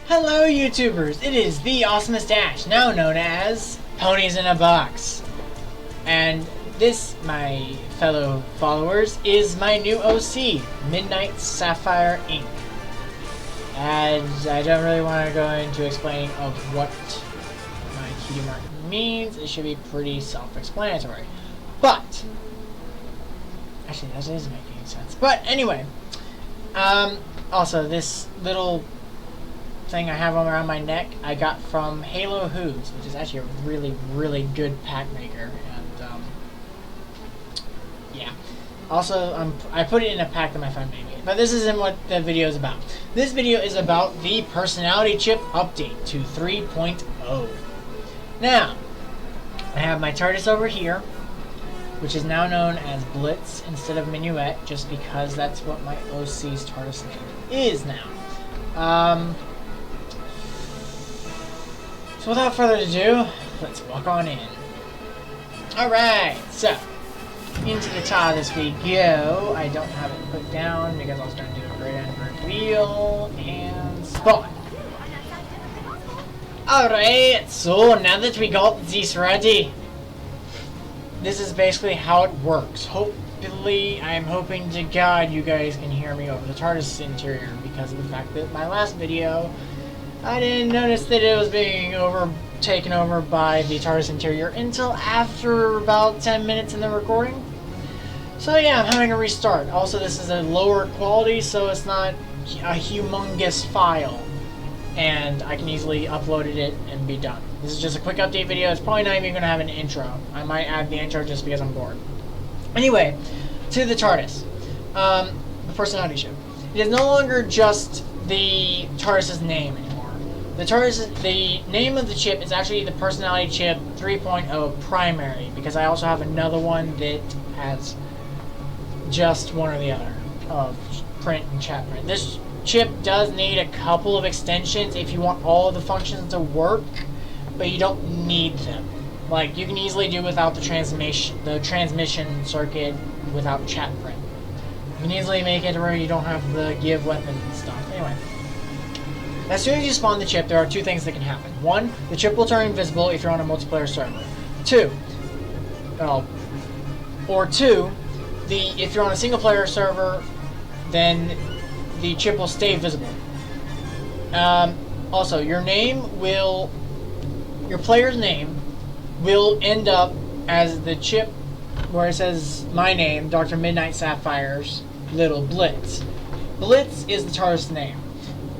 Hello YouTubers, it is the Awesomest Dash, now known as Ponies in a Box. And this, my fellow followers, is my new OC, Midnight Sapphire Inc. And I don't really want to go into explaining of what my cutie mark means. It should be pretty self-explanatory. But, actually that isn't making sense. But anyway, also this little thing I have around my neck I got from Halo Who's, which is actually a really good pack maker, and yeah. Also, I put it in a pack that my friend made me. But this isn't what the video is about. This video is about the personality chip update to 3.0. Now, I have my TARDIS over here, which is now known as Blitz instead of Minuet, just because that's what my OC's TARDIS name is now. So without further ado, let's walk on in. Alright, so, into the TARDIS we go. I don't have it put down because I was trying to do a great end reveal and spawn. Alright, so now that we got this ready, this is basically how it works. Hopefully, I'm hoping to God you guys can hear me over the TARDIS interior because of the fact that my last video, I didn't notice that it was being taken over by the TARDIS interior until after about 10 minutes in the recording. So yeah, I'm having a restart. Also, this is a lower quality, so it's not a humongous file. And I can easily upload it and be done. This is just a quick update video. It's probably not even going to have an intro. I might add the intro just because I'm bored. Anyway, to the TARDIS. The personality chip. It is no longer just the TARDIS's name anymore. The name of the chip is actually the personality chip 3.0 primary, because I also have another one that has just one or the other of print and chat print. This chip does need a couple of extensions if you want all of the functions to work, but you don't need them. Like, you can easily do without the transmission circuit without chat print. You can easily make it where you don't have the give weapons and stuff. Anyway, as soon as you spawn the chip, there are two things that can happen. One, the chip will turn invisible if you're on a multiplayer server. Two, if you're on a single player server, then the chip will stay visible. Also, your player's name will end up as the chip where it says my name, Dr. Midnight Sapphire's little Blitz. Blitz is the TARDIS name.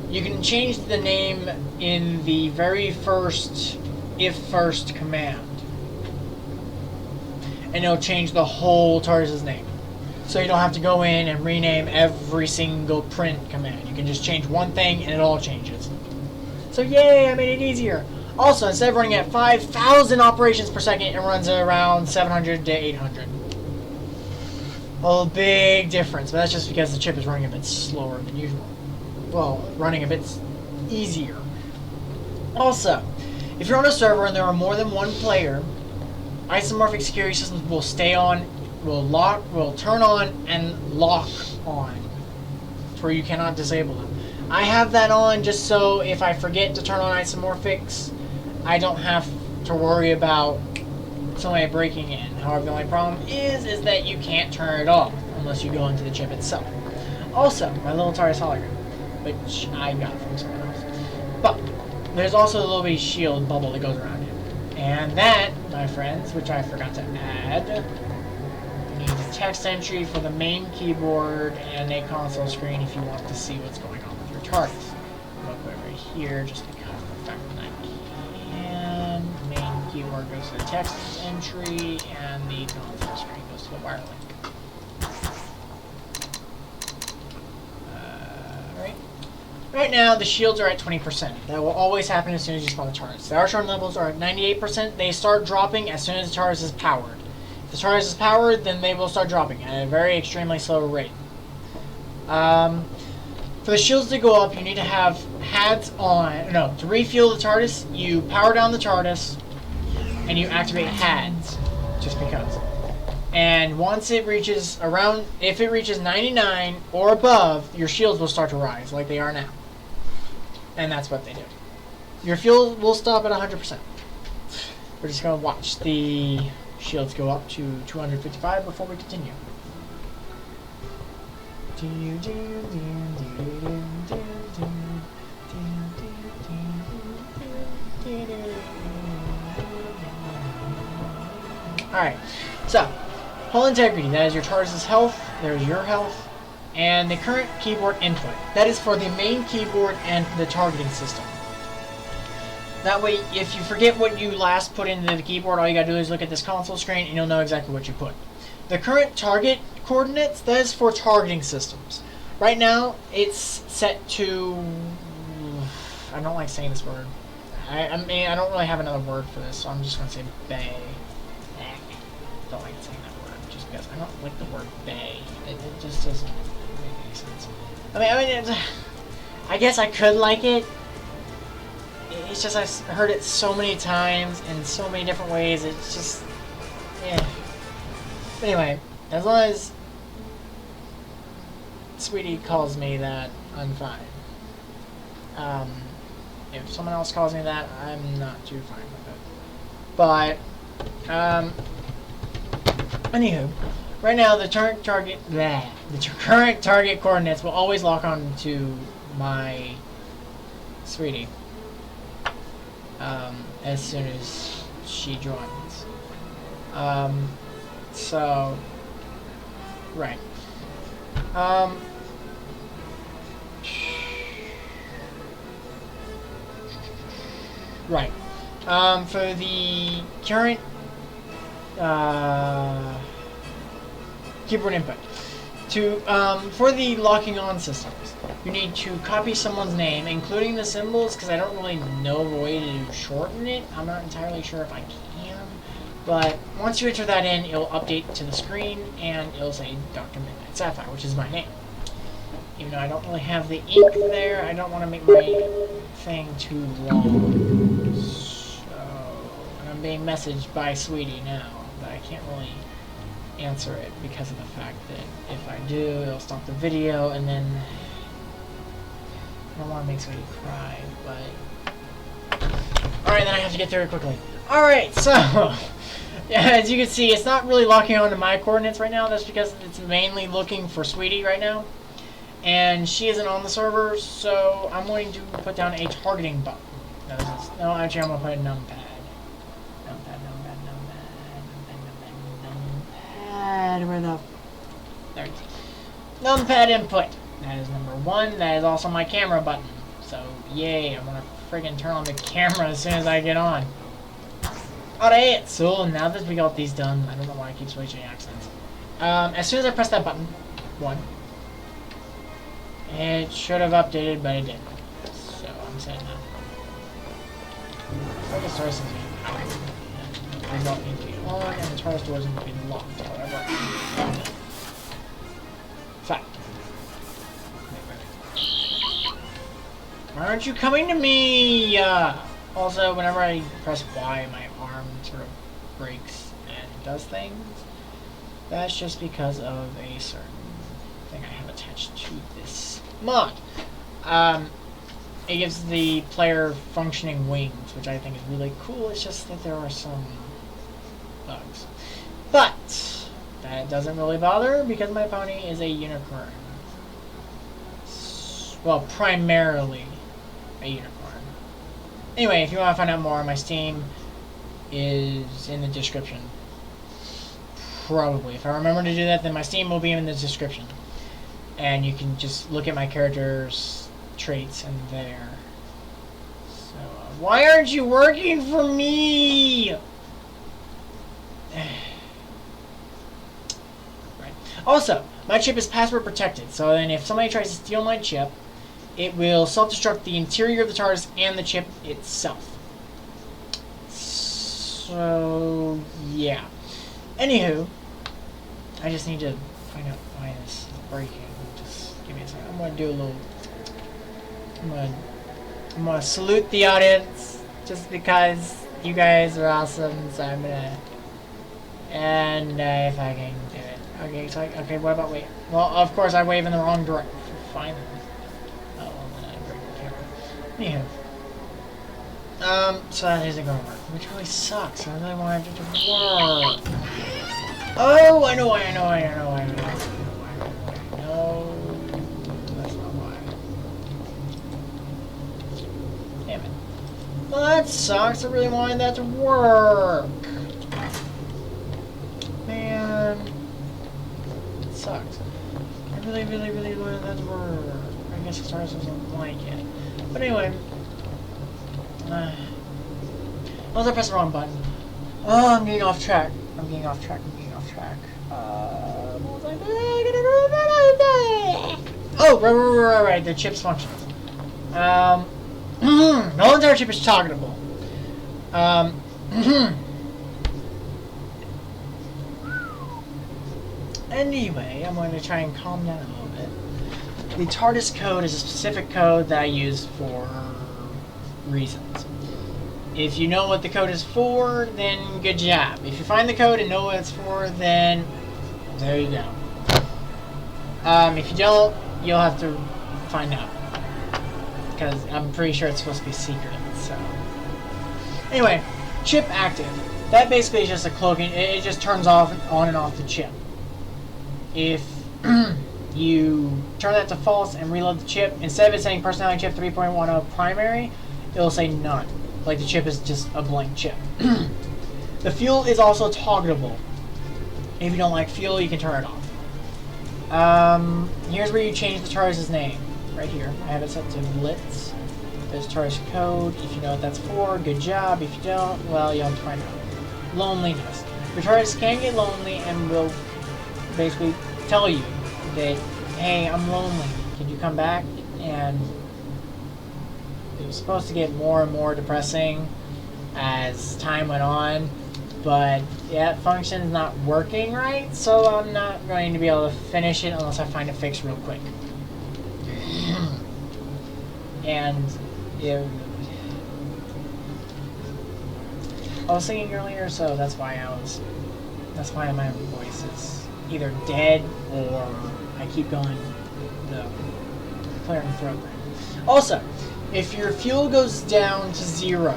You can change the name in the very first if first command, and it'll change the whole TARDIS's name. So you don't have to go in and rename every single print command. You can just change one thing and it all changes. So yay, I made it easier. Also, instead of running at 5,000 operations per second, it runs at around 700 to 800. A big difference, but that's just because the chip is running a bit slower than usual. Well, running a bit easier. Also, if you're on a server and there are more than one player, isomorphic security systems will stay on, will turn on and lock on, where you cannot disable them. I have that on just so if I forget to turn on isomorphics, I don't have to worry about somebody breaking in. However, the only problem is that you can't turn it off unless you go into the chip itself. Also, my little TARDIS hologram, which I got from someone else. But there's also a little bit of shield bubble that goes around it. And that, my friends, which I forgot to add, needs text entry for the main keyboard and a console screen if you want to see what's going on with your TARDIS. I'll go over here just because of the fact that I can. Main keyboard goes to the text entry and the console screen goes to the wire link. Right now, the shields are at 20%. That will always happen as soon as you spawn the TARDIS. The Archon levels are at 98%. They start dropping as soon as the TARDIS is powered. If the TARDIS is powered, then they will start dropping at a very extremely slow rate. For the shields to go up, you need to have HADs on. No, to refuel the TARDIS, you power down the TARDIS, and you activate HADs, just because. And once it reaches if it reaches 99 or above, your shields will start to rise, like they are now. And that's what they do. Your fuel will stop at 100%. We're just going to watch the shields go up to 255 before we continue. Alright, so, hull integrity, that is your TARDIS's health, there's your health, and the current keyboard input. That is for the main keyboard and the targeting system. That way, if you forget what you last put into the keyboard, all you gotta do is look at this console screen and you'll know exactly what you put. The current target coordinates, that is for targeting systems. Right now, it's set to... I don't like saying this word. I mean, I don't really have another word for this, so I'm just gonna say bay. Don't like saying that word just because I don't like the word bay. It just doesn't make any sense. I mean, I guess I could like it. It's just I've heard it so many times in so many different ways. It's just, yeah. Anyway, as long as Sweetie calls me that, I'm fine. If someone else calls me that, I'm not too fine with it. But, anywho, right now the current target coordinates will always lock on to my Sweetie as soon as she joins. So, right. Right. For the current keyboard input, for the locking on systems, you need to copy someone's name, including the symbols, because I don't really know of a way to shorten it. I'm not entirely sure if I can, but once you enter that in, it'll update to the screen, and it'll say Dr. Midnight Sapphire, which is my name. Even though I don't really have the ink there, I don't want to make my thing too long. So, and I'm being messaged by Sweetie now, but I can't really answer it because of the fact that if I do, it'll stop the video, and then I don't want to make Sweetie cry, but... Alright, then I have to get through it quickly. Alright, so... yeah, as you can see, it's not really locking onto my coordinates right now. That's because it's mainly looking for Sweetie right now. And she isn't on the server, so I'm going to put down a targeting button. No, actually I'm going to put a numpad. Numpad, where the... There it is. Numpad input. That is number 1. That is also my camera button. So, yay, I'm going to friggin' turn on the camera as soon as I get on. Alright, so now that we got these done, I don't know why I keep switching accents. As soon as I press that button, 1, it should have updated, but it didn't. So I'm saying that. I guess TARDIS is I don't need to be on, and the TARDIS doors need to be locked. However, fact. Why aren't you coming to me? Also, whenever I press Y, my arm sort of breaks and does things. That's just because of a certain thing I have attached to this mod. It gives the player functioning wings, which I think is really cool. It's just that there are some bugs. But that doesn't really bother because my pony is a unicorn. Well, primarily a unicorn. Anyway, if you want to find out more, my Steam is in the description. Probably. If I remember to do that, then my Steam will be in the description. And you can just look at my character's traits in there. So, why aren't you working for me? Right. Also, my chip is password protected, so then if somebody tries to steal my chip, it will self-destruct the interior of the TARDIS and the chip itself. So, yeah. Anywho, I just need to find out why this is breaking. Just give me a second. I'm gonna do a little... I'm gonna salute the audience just because you guys are awesome. So I'm gonna... And if I can do it. Okay, so okay, what about wait? Well, of course I wave in the wrong direction. Fine. Oh, well, then I break the camera. Anywho. So that isn't gonna work, which really sucks. I really wanted it to work. Oh, I know why. No, that's not why. Damn it. Well, that sucks. I really wanted that to work. Man, it sucks. I really wanted that to work. I guess Star Wars doesn't like it. But anyway. Unless I press the wrong button. Oh, I'm getting off track. What was I doing? Oh, right. The chip's functions. The whole entire chip is targetable. Anyway, I'm going to try and calm down a little bit. The TARDIS code is a specific code that I use for reasons. If you know what the code is for, then good job. If you find the code and know what it's for, then there you go. If you don't, you'll have to find out. Because I'm pretty sure it's supposed to be secret, so. Anyway, chip active. That basically is just a cloaking. It just turns off on and off the chip. If you turn that to false and reload the chip, instead of it saying personality chip 3.10 primary, it'll say none. Like the chip is just a blank chip. The fuel is also toggleable. If you don't like fuel, you can turn it off. Here's where you change the TARDIS's name. Right here. I have it set to Blitz. There's TARDIS code. If you know what that's for, good job. If you don't, well, you'll have to find out. Loneliness. Your TARDIS can get lonely and will basically tell you that, hey, I'm lonely. Can you come back? And it was supposed to get more and more depressing as time went on, but yeah, function's not working right, so I'm not going to be able to finish it unless I find a fix real quick. And I was singing earlier, so that's why my voice is either dead or I keep going the clear and throat thing. Also, if your fuel goes down to 0,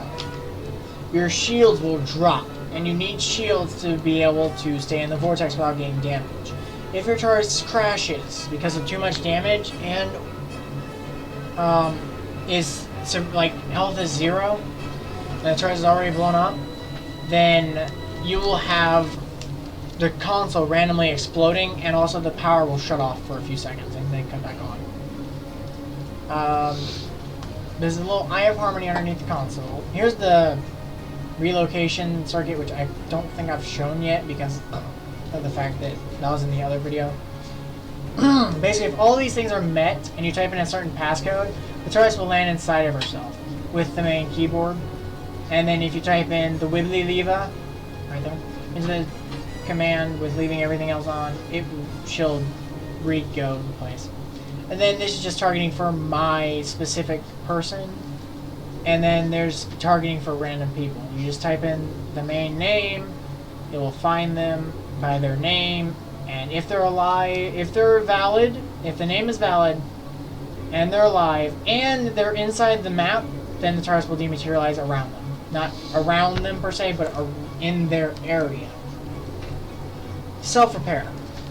your shields will drop, and you need shields to be able to stay in the vortex without getting damage. If your TARDIS crashes because of too much damage and health is 0, and the TARDIS is already blown up, then you will have the console randomly exploding, and also the power will shut off for a few seconds and then come back on. There's a little Eye of Harmony underneath the console. Here's the relocation circuit, which I don't think I've shown yet because of the fact that that was in the other video. Basically, if all these things are met and you type in a certain passcode, the TARDIS will land inside of herself with the main keyboard. And then if you type in the wibbly lever, right there, into the command with leaving everything else on, she'll re-go in place. And then this is just targeting for my specific person. And then there's targeting for random people. You just type in the main name, it will find them by their name, and if they're alive, if they're valid, if the name is valid, and they're alive, and they're inside the map, then the TARDIS will dematerialize around them. Not around them per se, but in their area. Self-repair.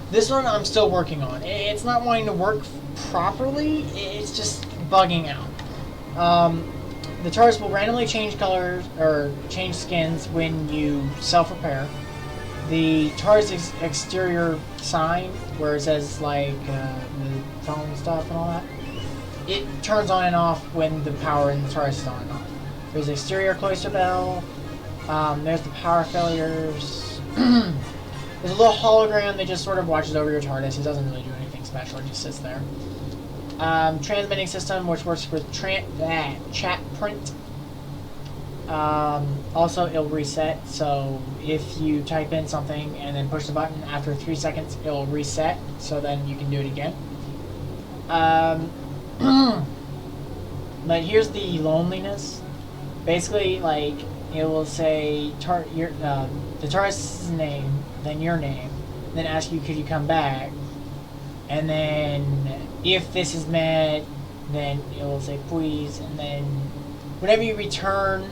This one I'm still working on. It's not wanting to work properly, it's just bugging out. The TARDIS will randomly change colors, or change skins when you self-repair. The TARDIS exterior sign, where it says like the phone stuff and all that, it turns on and off when the power in the TARDIS is on and off. There's the exterior cloister bell, there's the power failures. There's a little hologram that just sort of watches over your TARDIS. It doesn't really do anything special, it just sits there. Transmitting system, which works with chat print. Also, it'll reset, so if you type in something and then push the button, after 3 seconds, it'll reset, so then you can do it again. But here's the loneliness. Basically, like, it will say the TARDIS's name, then your name, then ask you, could you come back? And then, if this is met, then it'll say please, and then whenever you return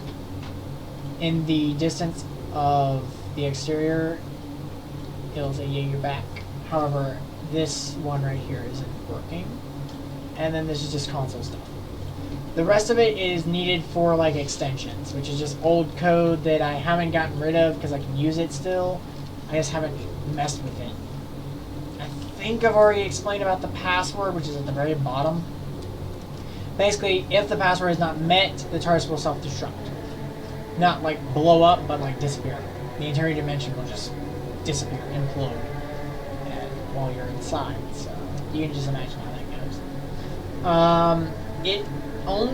in the distance of the exterior, it'll say yeah, you're back. However, this one right here isn't working, and then this is just console stuff. The rest of it is needed for like extensions, which is just old code that I haven't gotten rid of because I can use it still. I just haven't messed with it. I think I've already explained about the password, which is at the very bottom. Basically, if the password is not met, the TARDIS will self-destruct. Not like blow up, but like disappear. The interior dimension will just disappear, implode, while you're inside. So you can just imagine how that goes.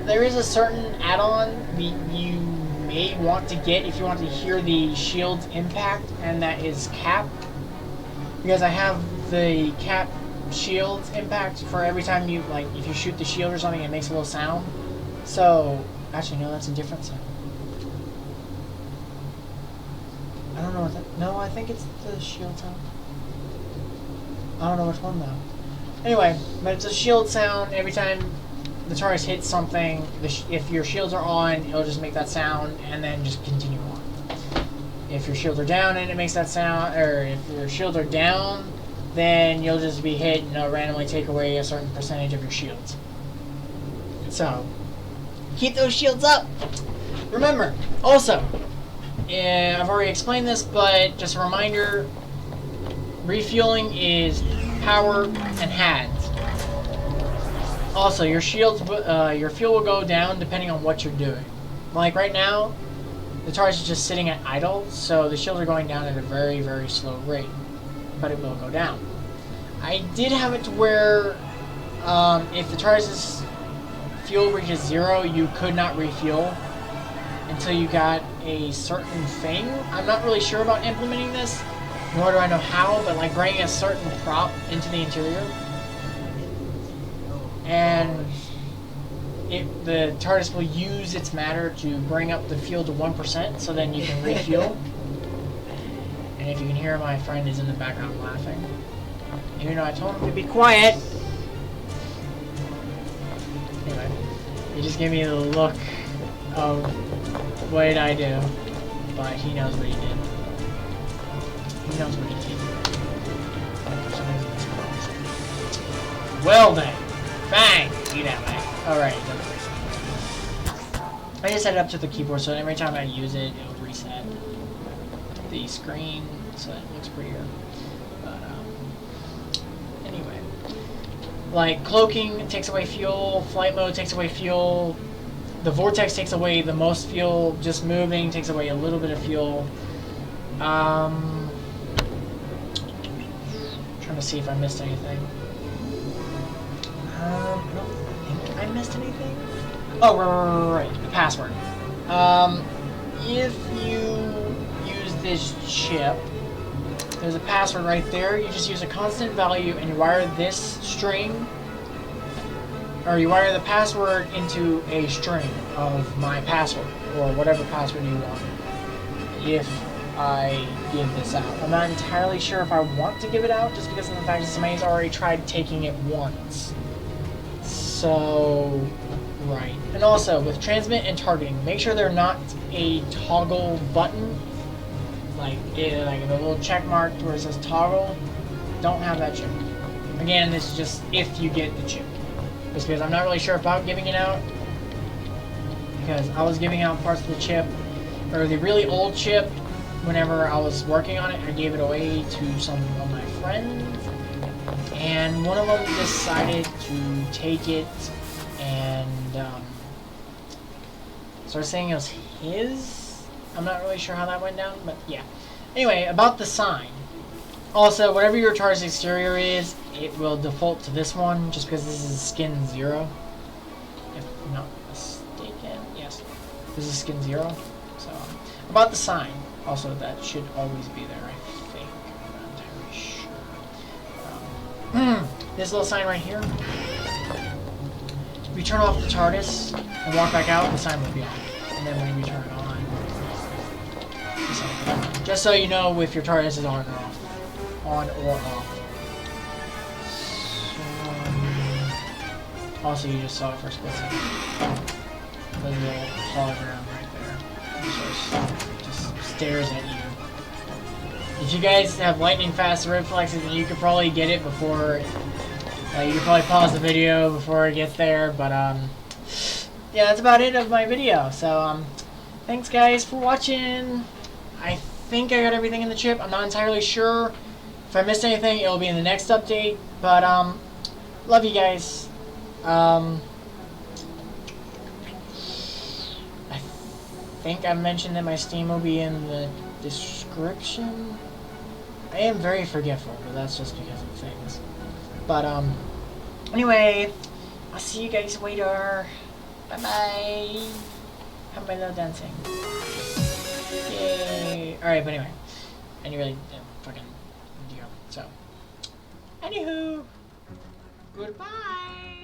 There is a certain add-on you may want to get if you want to hear the shield's impact, and that is cap. Because I have the cap shield's impact for every time you, like, if you shoot the shield or something, it makes a little sound. So, actually, no, that's a different sound. I don't know what that, no, I think it's the shield sound. I don't know which one, though. Anyway, but it's a shield sound every time the TARDIS hits something. If your shields are on, it'll just make that sound, and then just continue on. If your shields are down and it makes that sound, or if your shields are down, then you'll just be hit and it'll randomly take away a certain percentage of your shields. So, keep those shields up! Remember, also, I've already explained this, but just a reminder, refueling is power and HADs. Also, your shields, your fuel will go down depending on what you're doing. Like right now, the TARDIS is just sitting at idle, so the shields are going down at a very, very slow rate. But it will go down. I did have it to where if the TARDIS's fuel reaches 0, you could not refuel until you got a certain thing. I'm not really sure about implementing this, nor do I know how, but like bringing a certain prop into the interior. And the TARDIS will use its matter to bring up the fuel to 1%, so then you can refuel. And if you can hear, my friend is in the background laughing. Even though I told him to be quiet. Anyway, he just gave me the look of what did I do, but he knows what he did. He knows what he did. Well then, bang! See that way. Alright, I just set it up to the keyboard so every time I use it, it'll reset the screen so it looks prettier. But anyway, like cloaking takes away fuel, flight mode takes away fuel, the vortex takes away the most fuel, just moving takes away a little bit of fuel. Trying to see if I missed anything. I don't think I missed anything. Oh, right, the password. If you use this chip, there's a password right there. You just use a constant value and you wire this string, or you wire the password into a string of my password, or whatever password you want. If I give this out, I'm not entirely sure if I want to give it out, just because of the fact that somebody's already tried taking it once. So, right. And also, with transmit and targeting, make sure they're not a toggle button. Like the little check mark where it says toggle. Don't have that chip. Again, this is just if you get the chip. Just because I'm not really sure about giving it out. Because I was giving out parts of the chip, or the really old chip, whenever I was working on it. I gave it away to some of my friends. And one of them decided to take it and started saying it was his. I'm not really sure how that went down, but yeah. Anyway, about the sign. Also, whatever your TARDIS exterior is, it will default to this one, just because this is skin 0. If I'm not mistaken, yes. This is skin 0. So, about the sign. Also, that should always be there, I think. I'm not entirely sure. This little sign right here. If you turn off the TARDIS and walk back out, the sign will be on. And then when you turn it on, the sign will be on. Just so you know if your TARDIS is on or off. On or off. So, Also, you just saw it for a split second. The little hologram right there. Just stares at you. If you guys have lightning fast reflexes, then you could probably get it before. You could probably pause the video before it gets there, but yeah, that's about it of my video. So thanks guys for watching. I think I got everything in the chip. I'm not entirely sure. If I missed anything, it'll be in the next update. But love you guys. I think I mentioned that my Steam will be in the description. I am very forgetful, but that's just because of things. But anyway, I'll see you guys later. Bye bye. Have my little dancing. Yay! All right, but anyway, anyway, fucking deal. So, anywho, goodbye.